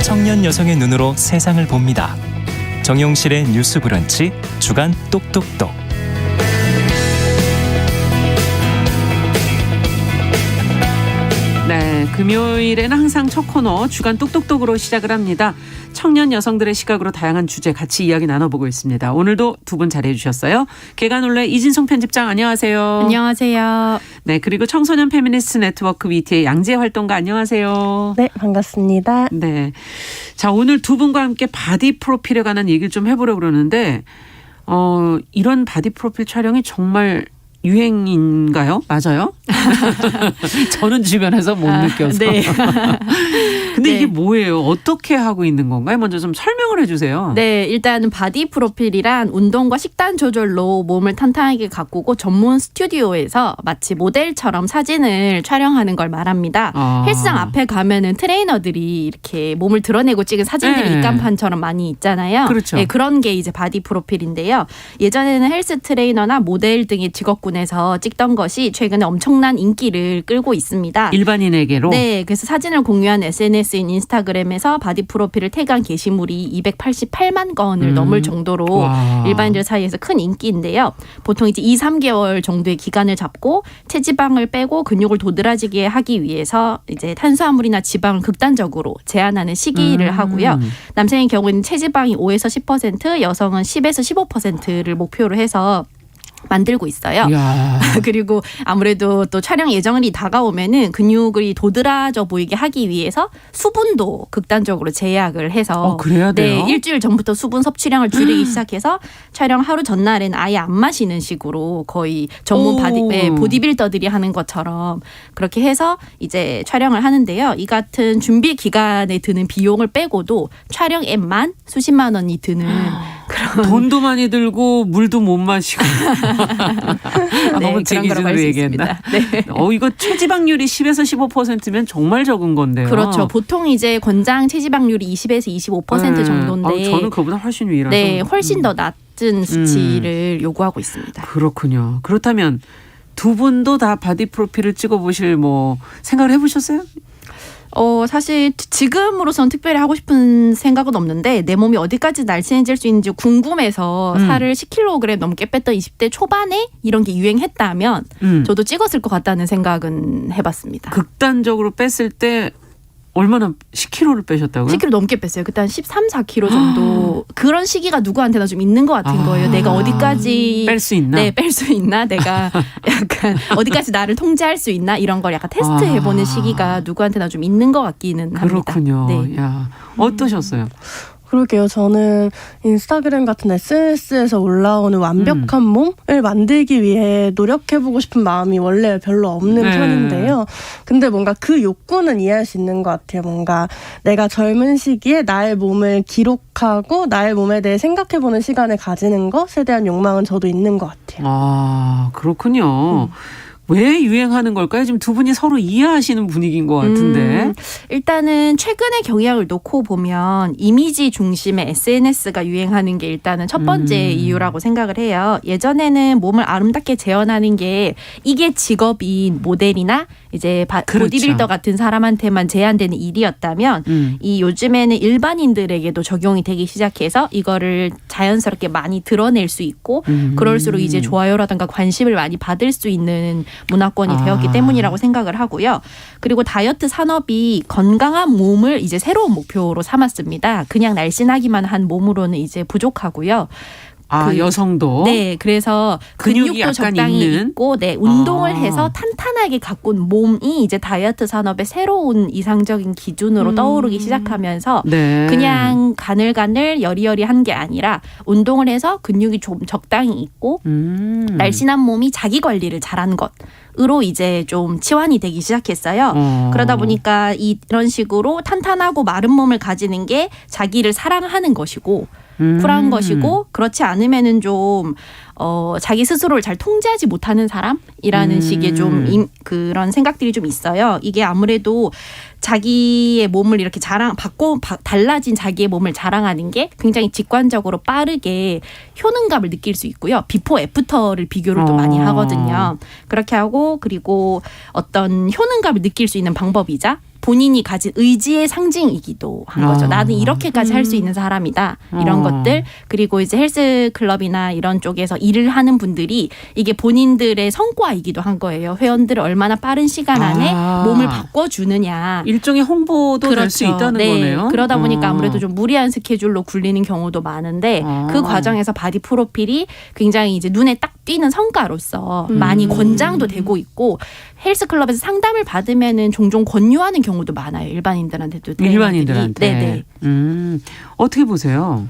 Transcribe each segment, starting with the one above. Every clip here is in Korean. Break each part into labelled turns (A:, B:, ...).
A: 청년 여성의 눈으로 세상을 봅니다. 정용실의 뉴스 브런치 주간 똑똑똑.
B: 네, 금요일에는 항상 첫 코너 주간 똑똑똑으로 시작을 합니다. 청년 여성들의 시각으로 다양한 주제 같이 이야기 나눠보고 있습니다. 오늘도 두 분 자리해 주셨어요. 개관올레 이진송 편집장 안녕하세요.
C: 안녕하세요.
B: 네, 그리고 청소년 페미니스트 네트워크 위티의 양지혜 활동가 안녕하세요.
D: 네, 반갑습니다.
B: 네, 자 오늘 두 분과 함께 바디 프로필에 관한 얘기를 좀 해보려고 그러는데 이런 바디 프로필 촬영이 정말 유행인가요? 맞아요? 저는 주변에서 못 느껴서.
C: 네.
B: 근데
C: 네.
B: 이게 뭐예요? 어떻게 하고 있는 건가요? 먼저 좀 설명을 해주세요.
C: 네, 일단 바디 프로필이란 운동과 식단 조절로 몸을 탄탄하게 가꾸고 전문 스튜디오에서 마치 모델처럼 사진을 촬영하는 걸 말합니다. 헬스장 앞에 가면은 트레이너들이 이렇게 몸을 드러내고 찍은 사진들이
B: 네.
C: 입간판처럼 많이 있잖아요.
B: 그렇죠.
C: 네, 그런 게 이제 바디 프로필인데요. 예전에는 헬스 트레이너나 모델 등의 직업군에서 찍던 것이 최근에 엄청난 인기를 끌고 있습니다.
B: 일반인에게로?
C: 네, 그래서 사진을 공유한 SNS인 인스타그램에서 바디 프로필을 태그한 게시물이 288만 건을 넘을 정도로
B: 와.
C: 일반인들 사이에서 큰 인기인데요. 보통 이제 2, 3개월 정도의 기간을 잡고 체지방을 빼고 근육을 도드라지게 하기 위해서 이제 탄수화물이나 지방을 극단적으로 제한하는 시기를 하고요. 남성의 경우에는 체지방이 5에서 10%, 여성은 10에서 15%를 목표로 해서 만들고 있어요.
B: 이야.
C: 그리고 아무래도 또 촬영 예정일이 다가오면은 근육이 도드라져 보이게 하기 위해서 수분도 극단적으로 제약을 해서
B: 그래야 돼요?
C: 네, 일주일 전부터 수분 섭취량을 줄이기 시작해서 촬영 하루 전날에는 아예 안 마시는 식으로 거의 전문 보디빌더들이 하는 것처럼 그렇게 해서 이제 촬영을 하는데요. 이 같은 준비 기간에 드는 비용을 빼고도 촬영 앱만 수십만 원이 드는 그런
B: 돈도 많이 들고 물도 못 마시고. 너무 제
C: 그런 거라고
B: 기준으로
C: 할수
B: 얘기했나?
C: 있습니다. 네.
B: 이거 체지방률이 10에서 15%면 정말 적은 건데요.
C: 그렇죠. 보통 이제 권장 체지방률이 20에서 25%
B: 네.
C: 정도인데
B: 저는 그보다 훨씬 위라서.
C: 네, 훨씬 더 낮은 수치를 요구하고 있습니다.
B: 그렇군요. 그렇다면 두 분도 다 바디 프로필을 찍어보실 생각을 해보셨어요?
C: 사실 지금으로선 특별히 하고 싶은 생각은 없는데 내 몸이 어디까지 날씬해질 수 있는지 궁금해서 살을 10kg 넘게 뺐던 20대 초반에 이런 게 유행했다면 저도 찍었을 것 같다는 생각은 해봤습니다.
B: 극단적으로 뺐을 때 얼마나 10kg를 빼셨다고요?
C: 10kg 넘게 뺐어요. 그때 한 13, 14kg 정도. 그런 시기가 누구한테나 좀 있는 것 같은 거예요. 내가 어디까지
B: 뺄 수 있나?
C: 네, 뺄 수 있나? 내가 약간 어디까지 나를 통제할 수 있나? 이런 걸 약간 테스트해보는 시기가 누구한테나 좀 있는 것 같기는 합니다.
B: 그렇군요.
C: 네.
B: 야, 어떠셨어요?
D: 그러게요. 저는 인스타그램 같은 SNS에서 올라오는 완벽한 몸을 만들기 위해 노력해보고 싶은 마음이 원래 별로 없는
B: 네.
D: 편인데요. 근데 뭔가 그 욕구는 이해할 수 있는 것 같아요. 뭔가 내가 젊은 시기에 나의 몸을 기록하고 나의 몸에 대해 생각해보는 시간을 가지는 것에 대한 욕망은 저도 있는 것 같아요.
B: 아, 그렇군요. 왜 유행하는 걸까요? 지금 두 분이 서로 이해하시는 분위기인 것 같은데.
C: 일단은 최근의 경향을 놓고 보면 이미지 중심의 SNS가 유행하는 게 일단은 첫 번째 이유라고 생각을 해요. 예전에는 몸을 아름답게 재현하는 게 이게 직업인 모델이나 이제
B: 그렇죠.
C: 보디빌더 같은 사람한테만 제한되는 일이었다면 이 요즘에는 일반인들에게도 적용이 되기 시작해서 이거를 자연스럽게 많이 드러낼 수 있고 그럴수록 이제 좋아요라든가 관심을 많이 받을 수 있는 문화권이 되었기 때문이라고 생각을 하고요. 그리고 다이어트 산업이 건강한 몸을 이제 새로운 목표로 삼았습니다. 그냥 날씬하기만 한 몸으로는 이제 부족하고요.
B: 여성도?
C: 네, 그래서
B: 근육이
C: 근육도
B: 약간
C: 적당히
B: 있는?
C: 있고, 네, 운동을 해서 탄탄하게 가꾼 몸이 이제 다이어트 산업의 새로운 이상적인 기준으로 떠오르기 시작하면서
B: 네.
C: 그냥 가늘가늘 여리여리한 게 아니라 운동을 해서 근육이 좀 적당히 있고 날씬한 몸이 자기 관리를 잘한 것. 으로 이제 좀 치환이 되기 시작했어요. 그러다 보니까 이런 식으로 탄탄하고 마른 몸을 가지는 게 자기를 사랑하는 것이고 쿨한 것이고 그렇지 않으면은 좀 자기 스스로를 잘 통제하지 못하는 사람이라는 식의 좀 그런 생각들이 좀 있어요. 이게 아무래도 자기의 몸을 이렇게 달라진 자기의 몸을 자랑하는 게 굉장히 직관적으로 빠르게 효능감을 느낄 수 있고요. 비포 애프터를 비교를 또 많이 하거든요. 그렇게 하고 그리고 어떤 효능감을 느낄 수 있는 방법이자 본인이 가진 의지의 상징이기도 한 거죠. 나는 이렇게까지 할 수 있는 사람이다. 이런 것들. 그리고 이제 헬스클럽이나 이런 쪽에서 일을 하는 분들이 이게 본인들의 성과이기도 한 거예요. 회원들을 얼마나 빠른 시간 안에 몸을 바꿔주느냐.
B: 일종의 홍보도 될 수 있다는 거네요.
C: 그러다 보니까 아무래도 좀 무리한 스케줄로 굴리는 경우도 많은데 그 과정에서 바디 프로필이 굉장히 이제 눈에 딱 띄는 성과로서 많이 권장도 되고 있고 헬스클럽에서 상담을 받으면은 종종 권유하는 경우도 많아요. 일반인들한테도.
B: 일반인들한테.
C: 네네.
B: 어떻게 보세요?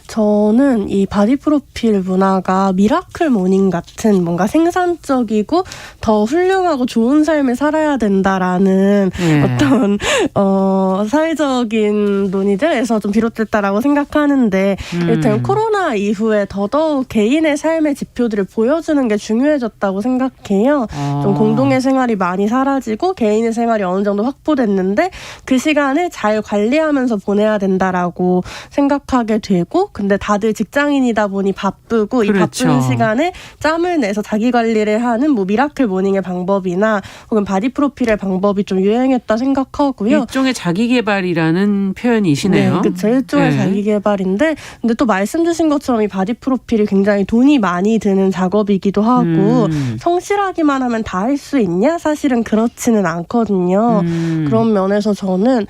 D: 저는 이 바디 프로필 문화가 미라클 모닝 같은 뭔가 생산적이고 더 훌륭하고 좋은 삶을 살아야 된다라는 어떤 사회적인 논의들에서 좀 비롯됐다라고 생각하는데 이를테면 코로나 이후에 더더욱 개인의 삶의 지표들을 보여주는 게 중요해졌다고 생각해요. 좀 공동의 생활이 많이 사라지고 개인의 생활이 어느 정도 확보됐는데 그 시간을 잘 관리하면서 보내야 된다라고 생각하게 되고 근데 다들 직장인이다 보니 바쁘고 이 바쁜 시간에 짬을 내서 자기 관리를 하는 뭐 미라클 모닝의 방법이나 혹은 바디 프로필의 방법이 좀 유행했다 생각하고요.
B: 일종의 자기 개발이라는 표현이시네요.
D: 네, 그렇죠. 일종의 자기 개발인데 근데 또 말씀 주신 것처럼 이 바디 프로필이 굉장히 돈이 많이 드는 작업이기도 하고 성실하기만 하면 다 할 수 있냐? 사실은 그렇지는 않거든요. 그런 면에서 저는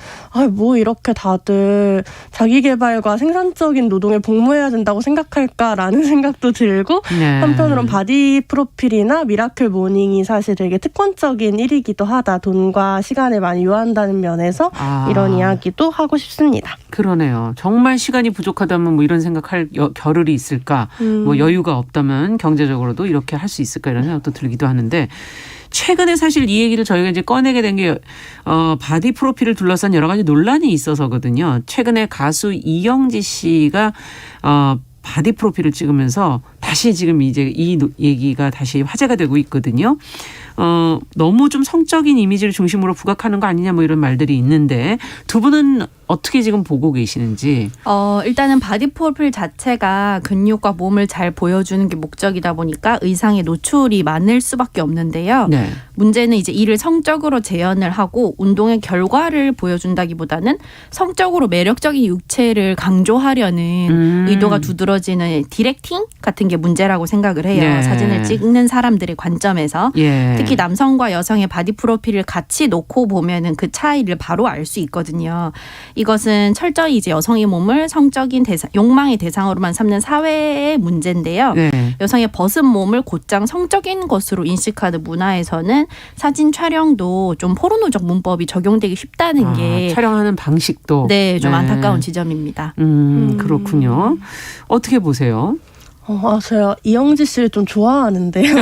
D: 뭐 이렇게 다들 자기 개발과 생산적인 노동에 복무해야 된다고 생각할까라는 생각도 들고 한편으론 바디 프로필이나 미라클 모닝이 사실 되게 특권적인 일이기도 하다. 돈과 시간을 많이 요한다는 면에서 이런 이야기도 하고 싶습니다.
B: 그러네요. 정말 시간이 부족하다면 뭐 이런 생각할 겨를이 있을까? 뭐 여유가 없다면 경제적으로도 이렇게 할 수 있을까? 이런 생각도 들기도 하는데 최근에 사실 이 얘기를 저희가 이제 꺼내게 된 게 바디 프로필을 둘러싼 여러 가지 논란이 있어서거든요. 최근에 가수 이영지 씨가 바디 프로필을 찍으면서 다시 지금 이제 이 얘기가 다시 화제가 되고 있거든요. 너무 좀 성적인 이미지를 중심으로 부각하는 거 아니냐 뭐 이런 말들이 있는데 두 분은 어떻게 지금 보고 계시는지.
C: 일단은 바디 프로필 자체가 근육과 몸을 잘 보여주는 게 목적이다 보니까 의상에 노출이 많을 수밖에 없는데요.
B: 네.
C: 문제는 이제 이를 성적으로 재현을 하고 운동의 결과를 보여준다기보다는 성적으로 매력적인 육체를 강조하려는 의도가 두드러지는 디렉팅 같은 게 문제라고 생각을 해요.
B: 네.
C: 사진을 찍는 사람들의 관점에서. 특히 남성과 여성의 바디 프로필을 같이 놓고 보면은 그 차이를 바로 알 수 있거든요. 이것은 철저히 이제 여성의 몸을 성적인 욕망의 대상으로만 삼는 사회의 문제인데요. 여성의 벗은 몸을 곧장 성적인 것으로 인식하는 문화에서는 사진 촬영도 좀 포르노적 문법이 적용되기 쉽다는 게
B: 촬영하는 방식도
C: 좀 안타까운 지점입니다.
B: 그렇군요. 어떻게 보세요?
D: 제가 이영지 씨를 좀 좋아하는데요.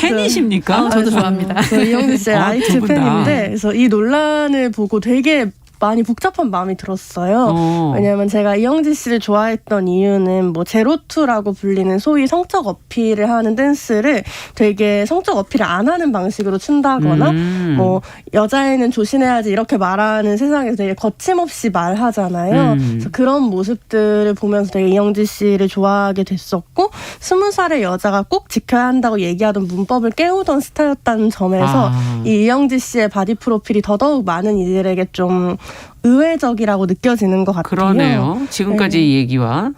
B: 팬이십니까?
C: 저도 좋아합니다.
D: 저 이영지 씨의 아이트 팬인데 그래서 이 논란을 보고 되게 많이 복잡한 마음이 들었어요. 왜냐하면 제가 이영지 씨를 좋아했던 이유는 뭐 제로투라고 불리는 소위 성적 어필을 하는 댄스를 되게 성적 어필을 안 하는 방식으로 춘다거나 뭐 여자애는 조심해야지 이렇게 말하는 세상에서 되게 거침없이 말하잖아요. 그래서 그런 모습들을 보면서 되게 이영지 씨를 좋아하게 됐었고 20살의 여자가 꼭 지켜야 한다고 얘기하던 문법을 깨우던 스타였다는 점에서 이 이영지 씨의 바디 프로필이 더더욱 많은 이들에게 좀 의외적이라고 느껴지는 것 같아요.
B: 그러네요. 지금까지 얘기와.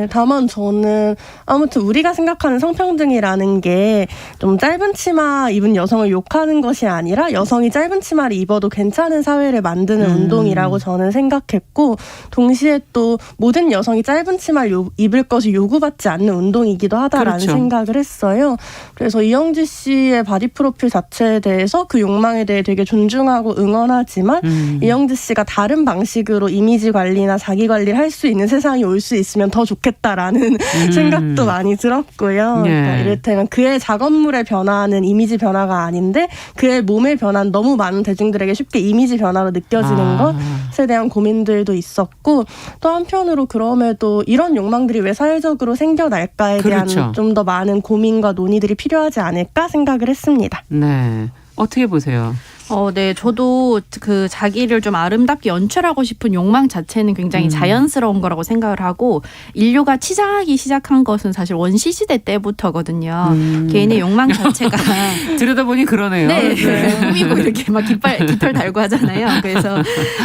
D: 다만 저는 아무튼 우리가 생각하는 성평등이라는 게 좀 짧은 치마 입은 여성을 욕하는 것이 아니라 여성이 짧은 치마를 입어도 괜찮은 사회를 만드는 운동이라고 저는 생각했고 동시에 또 모든 여성이 짧은 치마를 입을 것이 요구받지 않는 운동이기도 하다라는 생각을 했어요. 그래서 이영지 씨의 바디 프로필 자체에 대해서 그 욕망에 대해 되게 존중하고 응원하지만 이영지 씨가 다른 방식으로 이미지 관리나 자기 관리를 할 수 있는 세상이 올 수 있으면 더 좋겠다라는 생각도 많이 들었고요. 그러니까 이를테면 그의 작업물의 변화는 이미지 변화가 아닌데 그의 몸의 변화는 너무 많은 대중들에게 쉽게 이미지 변화로 느껴지는 것에 대한 고민들도 있었고 또 한편으로 그럼에도 이런 욕망들이 왜 사회적으로 생겨날까에 대한 좀 더 많은 고민과 논의들이 필요하지 않을까 생각을 했습니다.
B: 네. 어떻게 보세요?
C: 네, 저도 그 자기를 좀 아름답게 연출하고 싶은 욕망 자체는 굉장히 자연스러운 거라고 생각을 하고 인류가 치장하기 시작한 것은 사실 원시 시대 때부터거든요. 개인의 욕망 자체가
B: 들여다보니 그러네요.
C: 네, 꾸미고 이렇게 막 깃털 달고 하잖아요. 그래서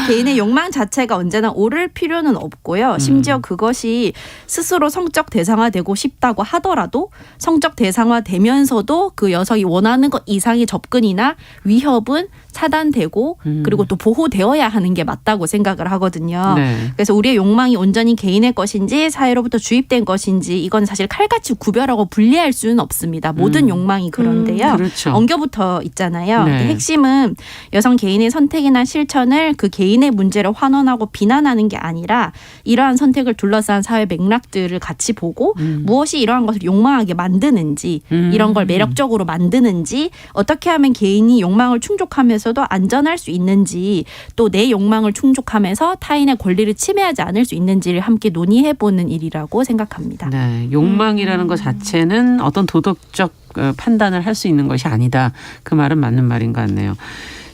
C: 개인의 욕망 자체가 언제나 오를 필요는 없고요. 심지어 그것이 스스로 성적 대상화되고 싶다고 하더라도 성적 대상화되면서도 그 여성이 원하는 것 이상의 접근이나 위협은 차단되고 그리고 또 보호되어야 하는 게 맞다고 생각을 하거든요.
B: 네.
C: 그래서 우리의 욕망이 온전히 개인의 것인지 사회로부터 주입된 것인지 이건 사실 칼같이 구별하고 분리할 수는 없습니다. 모든 욕망이 그런데요.
B: 그렇죠.
C: 엉겨붙어 있잖아요.
B: 네.
C: 근데 핵심은 여성 개인의 선택이나 실천을 그 개인의 문제를 환원하고 비난하는 게 아니라 이러한 선택을 둘러싼 사회 맥락들을 같이 보고 무엇이 이러한 것을 욕망하게 만드는지 이런 걸 매력적으로 만드는지 어떻게 하면 개인이 욕망을 충족하면서도 안전할 수 있는지 또 내 욕망을 충족하면서 타인의 권리를 침해하지 않을 수 있는지를 함께 논의해보는 일이라고 생각합니다.
B: 네, 욕망이라는 것 자체는 어떤 도덕적 판단을 할 수 있는 것이 아니다. 그 말은 맞는 말인 것 같네요.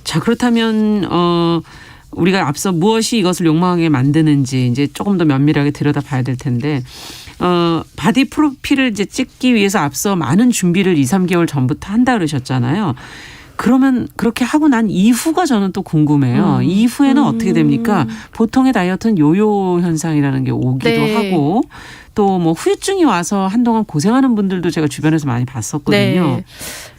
B: 자, 그렇다면 우리가 앞서 무엇이 이것을 욕망하게 만드는지 이제 조금 더 면밀하게 들여다봐야 될 텐데 바디 프로필을 이제 찍기 위해서 앞서 많은 준비를 2, 3개월 전부터 한다 그러셨잖아요. 그러면 그렇게 하고 난 이후가 저는 또 궁금해요. 이후에는 어떻게 됩니까? 보통의 다이어트는 요요 현상이라는 게 오기도
C: 네.
B: 하고 또 뭐 후유증이 와서 한동안 고생하는 분들도 제가 주변에서 많이 봤었거든요.
C: 네.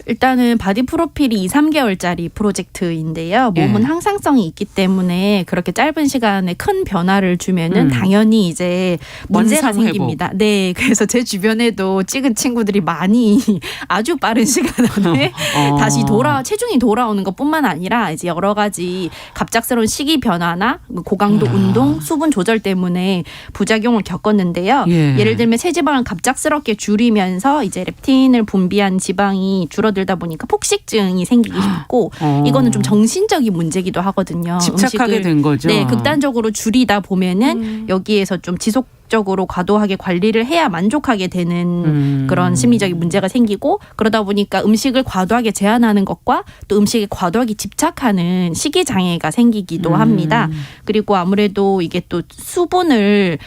C: 일단은 바디 프로필이 2, 3개월짜리 프로젝트인데요. 몸은
B: 예.
C: 항상성이 있기 때문에 그렇게 짧은 시간에 큰 변화를 주면은 당연히 이제 문제가
B: 원상 회복.
C: 생깁니다. 네. 그래서 제 주변에도 찍은 친구들이 많이 아주 빠른 시간 안에 다시 체중이 돌아오는 것뿐만 아니라 이제 여러 가지 갑작스러운 식이 변화나 고강도 운동, 수분 조절 때문에 부작용을 겪었는데요.
B: 예.
C: 예를 들면 체지방을 갑작스럽게 줄이면서 이제 렙틴을 분비한 지방이 줄어들다 보니까 폭식증이 생기기 쉽고 이거는 좀 정신적인 문제기도 하거든요.
B: 집착하게
C: 음식을
B: 된 거죠.
C: 네, 극단적으로 줄이다 보면은 여기에서 좀 지속적으로 과도하게 관리를 해야 만족하게 되는 그런 심리적인 문제가 생기고 그러다 보니까 음식을 과도하게 제한하는 것과 또 음식에 과도하게 집착하는 식이 장애가 생기기도 합니다. 그리고 아무래도 이게 또 수분을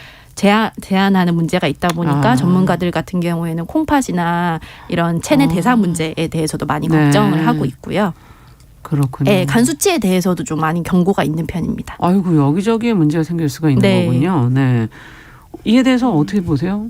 C: 제한하는 문제가 있다 보니까 전문가들 같은 경우에는 콩팥이나 이런 체내 대사 문제에 대해서도 많이 걱정을 하고 있고요.
B: 그렇군요.
C: 네, 간 수치에 대해서도 좀 많이 경고가 있는 편입니다.
B: 아이고 여기저기에 문제가 생길 수가 있는
C: 네.
B: 거군요. 네. 이에 대해서 어떻게 보세요?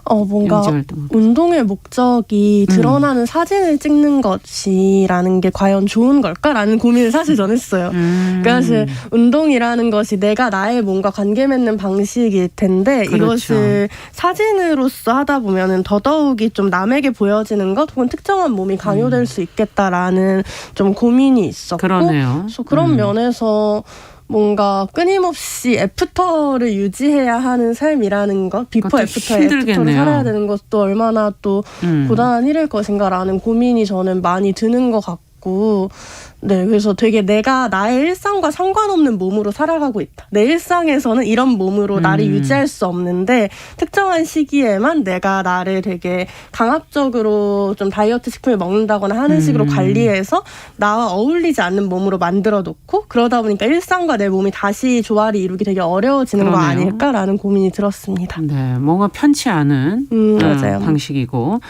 D: 뭔가
B: 영지활동.
D: 운동의 목적이 드러나는 사진을 찍는 것이라는 게 과연 좋은 걸까라는 고민을 사실 전 했어요. 그러니까 사실 운동이라는 것이 내가 나의 몸과 관계 맺는 방식일 텐데
B: 그렇죠.
D: 이것을 사진으로서 하다 보면은 더더욱이 좀 남에게 보여지는 것 혹은 특정한 몸이 강요될 수 있겠다라는 좀 고민이 있었고
B: 그러네요.
D: 그래서 그런 면에서 뭔가 끊임없이 애프터를 유지해야 하는 삶이라는 것, 비포
B: 그것도
D: 애프터의
B: 힘들겠네요.
D: 애프터를 살아야 되는 것도 얼마나 또 고단한 일일 것인가라는 고민이 저는 많이 드는 것 같고 네, 그래서 되게 내가 나의 일상과 상관없는 몸으로 살아가고 있다. 내 일상에서는 이런 몸으로 나를 유지할 수 없는데 특정한 시기에만 내가 나를 되게 강압적으로 좀 다이어트 식품을 먹는다거나 하는 식으로 관리해서 나와 어울리지 않는 몸으로 만들어 놓고 그러다 보니까 일상과 내 몸이 다시 조화를 이루기 되게 어려워지는 거
B: 그러네요.
D: 아닐까라는 고민이 들었습니다.
B: 네, 뭔가 편치 않은
D: 맞아요.
B: 방식이고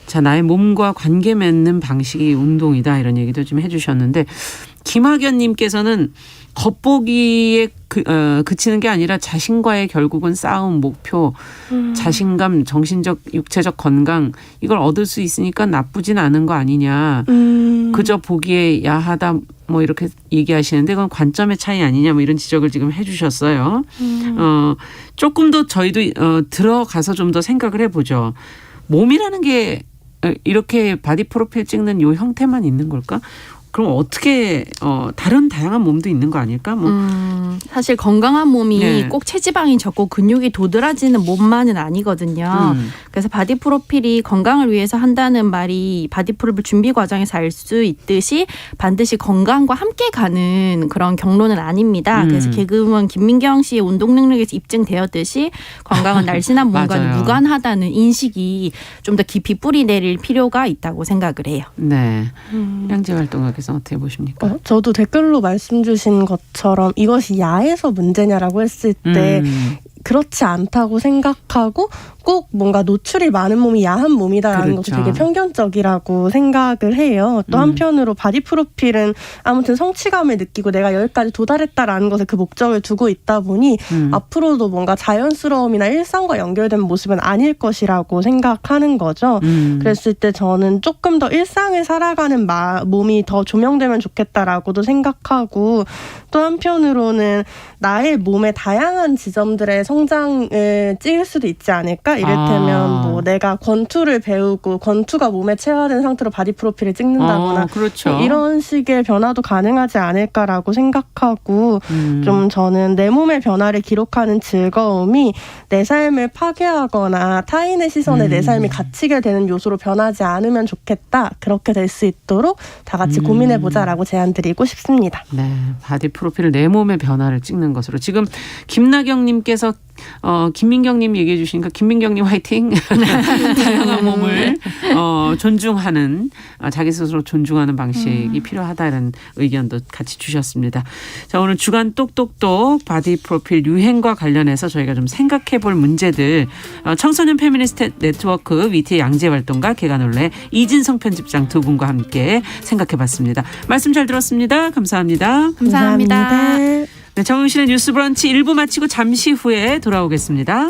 B: 자 나의 몸과 관계 맺는 방식이 운동이다 이런 얘기도 좀 해주셨는데 김학연님께서는 겉보기에 그치는 게 아니라 자신과의 결국은 싸움, 목표, 자신감, 정신적, 육체적 건강 이걸 얻을 수 있으니까 나쁘진 않은 거 아니냐. 그저 보기에 야하다 뭐 이렇게 얘기하시는데 그건 관점의 차이 아니냐 뭐 이런 지적을 지금 해주셨어요. 조금 더 저희도 들어가서 좀 더 생각을 해보죠. 몸이라는 게 이렇게 바디 프로필 찍는 요 형태만 있는 걸까? 그럼 어떻게 다른 다양한 몸도 있는 거 아닐까? 뭐
C: 사실 건강한 몸이
B: 네.
C: 꼭 체지방이 적고 근육이 도드라지는 몸만은 아니거든요. 그래서 바디 프로필이 건강을 위해서 한다는 말이 바디 프로필 준비 과정에서 알 수 있듯이 반드시 건강과 함께 가는 그런 경로는 아닙니다. 그래서 개그우먼 김민경 씨의 운동 능력에서 입증되었듯이 건강은 날씬한 몸과는
B: 맞아요.
C: 무관하다는 인식이 좀 더 깊이 뿌리 내릴 필요가 있다고 생각을 해요.
B: 네. 양재 활동학에서 님께서 어떻게 보십니까?
D: 저도 댓글로 말씀 주신 것처럼 이것이 야에서 문제냐라고 했을 때 그렇지 않다고 생각하고 꼭 뭔가 노출이 많은 몸이 야한 몸이다라는
B: 그렇죠.
D: 것도 되게 편견적이라고 생각을 해요. 또 한편으로 바디 프로필은 아무튼 성취감을 느끼고 내가 여기까지 도달했다라는 것에 그 목적을 두고 있다 보니 앞으로도 뭔가 자연스러움이나 일상과 연결된 모습은 아닐 것이라고 생각하는 거죠. 그랬을 때 저는 조금 더 일상을 살아가는 몸이 더 조명되면 좋겠다라고도 생각하고 또 한편으로는 나의 몸의 다양한 지점들의 성장을 찍을 수도 있지 않을까? 이를테면 뭐 내가 권투를 배우고 권투가 몸에 체화된 상태로 바디 프로필을 찍는다거나
B: 그렇죠.
D: 뭐 이런 식의 변화도 가능하지 않을까라고 생각하고 좀 저는 내 몸의 변화를 기록하는 즐거움이 내 삶을 파괴하거나 타인의 시선에 내 삶이 갇히게 되는 요소로 변하지 않으면 좋겠다. 그렇게 될 수 있도록 다 같이 고민해보자라고 제안드리고 싶습니다.
B: 네, 바디 프로필을 내 몸의 변화를 찍는 것으로. 지금 김나경님께서 김민경님 얘기해 주시니까 김민경님 화이팅. 다양한 몸을 존중하는 자기 스스로 존중하는 방식이 필요하다는 의견도 같이 주셨습니다. 자, 오늘 주간 똑똑똑 바디 프로필 유행과 관련해서 저희가 좀 생각해볼 문제들 청소년 페미니스트 네트워크 위티의 양재 활동가 개관올레 이진성 편집장 두 분과 함께 생각해봤습니다. 말씀 잘 들었습니다. 감사합니다.
C: 감사합니다.
B: 네, 정용실의 뉴스 브런치 1부 마치고 잠시 후에 돌아오겠습니다.